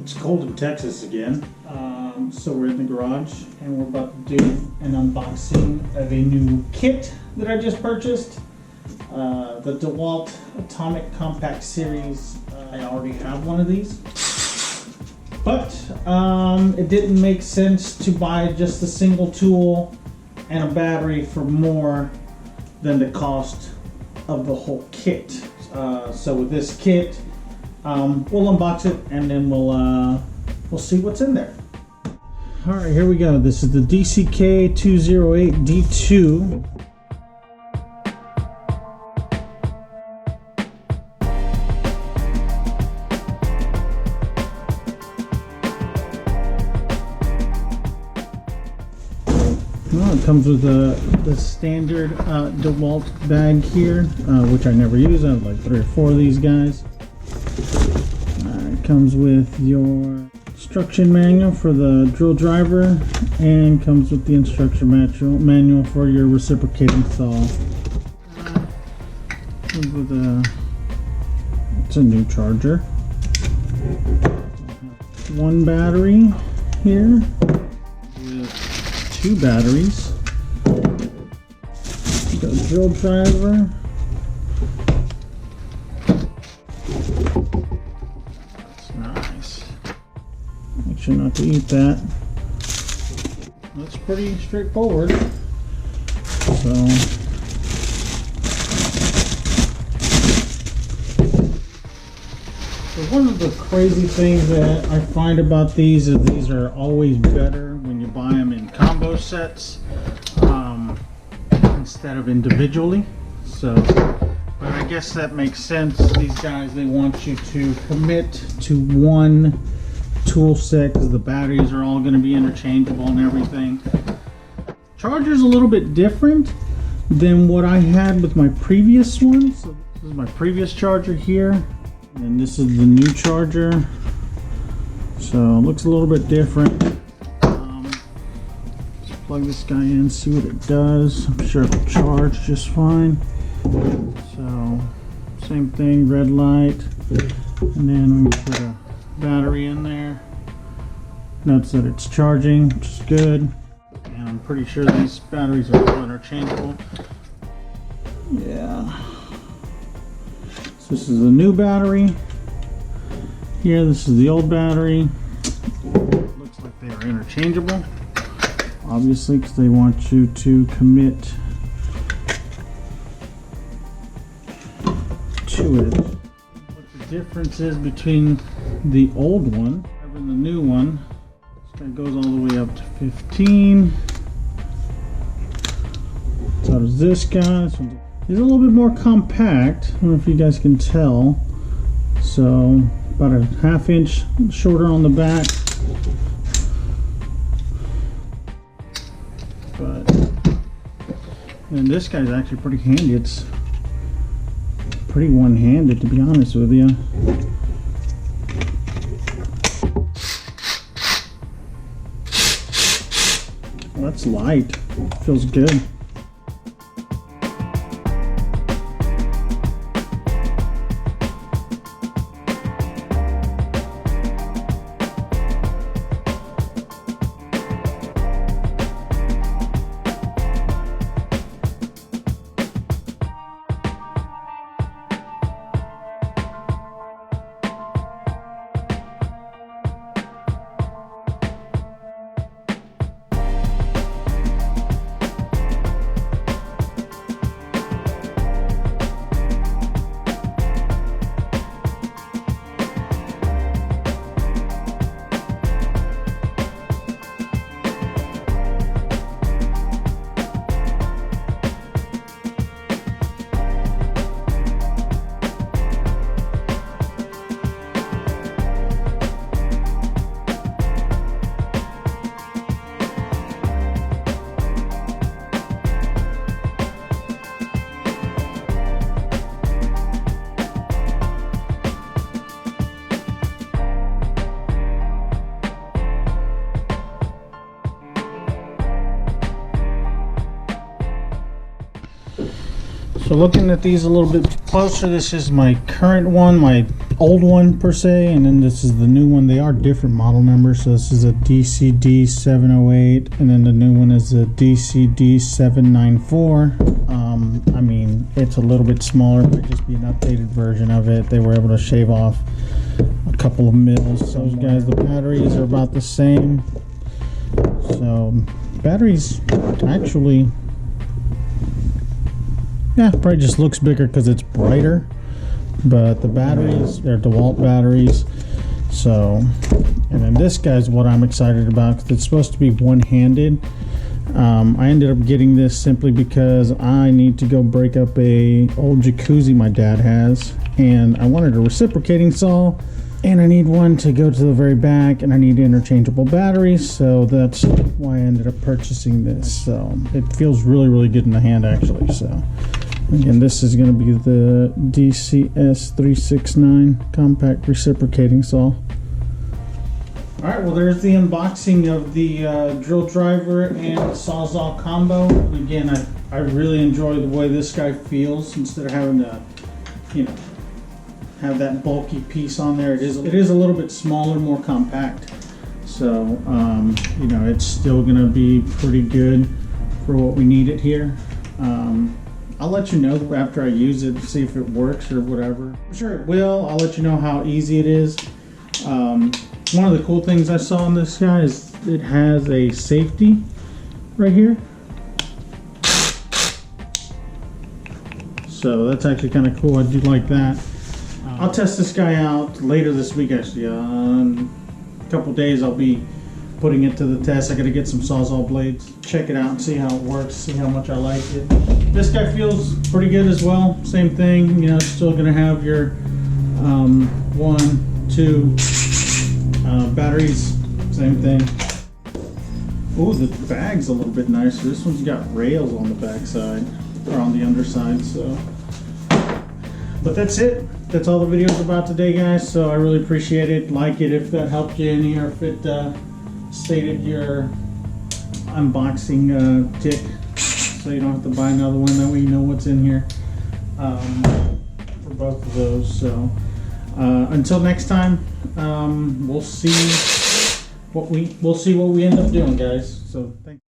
It's cold in Texas again, so we're in the garage and we're about to do an unboxing of a new kit that I just purchased. The Dewalt Atomic Compact Series. I already have one of these, but it didn't make sense to buy just a single tool and a battery for more than the cost of the whole kit. So with this kit, we'll unbox it and then we'll see what's in there. All right, here we go. This is the DCK208D2. Well, it comes with the standard Dewalt bag here, which I never use. I have like 3 or 4 of these guys. It comes with your instruction manual for the drill driver and comes with the instruction manual for your reciprocating saw. Comes with it's a new charger. One battery here with 2 batteries. The drill driver. Make sure not to eat that. That's pretty straightforward. So one of the crazy things that I find about these is these are always better when you buy them in combo sets instead of individually. So, but I guess that makes sense. These guys, they want you to commit to one tool set because the batteries are all going to be interchangeable and everything. Charger's a little bit different than what I had with my previous one. So this is my previous charger here, and this is the new charger. So it looks a little bit different. Let's plug this guy in, see what it does. I'm sure it'll charge just fine. So same thing, red light, and then we put a battery in there. Notes that it's charging, which is good. And I'm pretty sure these batteries are all interchangeable. Yeah. So this is the new battery. Here, this is the old battery. Looks like they are interchangeable. Obviously, because they want you to commit to it. The difference is between the old one and the new one. This guy goes all the way up to 15. So does this guy. This one is a little bit more compact. I don't know if you guys can tell. So about a 1/2 inch shorter on the back. And this guy's actually pretty handy. It's pretty one-handed, to be honest with you. Well, that's light. Feels good. looking at these a little bit closer, this is my current one, my old one per se, and then this is the new one. They are different model numbers. So this is a DCD 708, and then the new one is a DCD 794. I mean, it's a little bit smaller, it might just be an updated version of it. They were able to shave off a couple of mils. So those guys, the batteries are about the same. So batteries actually, yeah, probably just looks bigger because it's brighter, but the batteries, they're Dewalt batteries. So, and then this guy's what I'm excited about because it's supposed to be one-handed. I ended up getting this simply because I need to go break up a old jacuzzi my dad has, and I wanted a reciprocating saw, and I need one to go to the very back, and I need interchangeable batteries, so that's why I ended up purchasing this. So it feels really, really good in the hand actually. So again, this is going to be the DCS 369 compact reciprocating saw. Alright, well there's the unboxing of the drill driver and Sawzall combo. And again, I really enjoy the way this guy feels instead of having to, you know, have that bulky piece on there. It is a little bit smaller, more compact. So, you know, it's still going to be pretty good for what we need it here. I'll let you know after I use it, see if it works or whatever. I'm sure it will. I'll let you know how easy it is. One of the cool things I saw on this guy is it has a safety right here. So that's actually kind of cool. I do like that. I'll test this guy out later this week actually. In a couple days I'll be putting it to the test. I gotta get some Sawzall blades, check it out and see how it works, see how much I like it. This guy feels pretty good as well. Same thing, you know, it's still gonna have your 1, 2 batteries, same thing. Oh, the bag's a little bit nicer. This one's got rails on the back side, or on the underside, so. But that's it. That's all the video's about today, guys. So I really appreciate it. Like it if that helped you any, or if it stated your unboxing tick, so you don't have to buy another one. That way you know what's in here for both of those. So until next time, we'll see what we end up doing, guys. So thank you.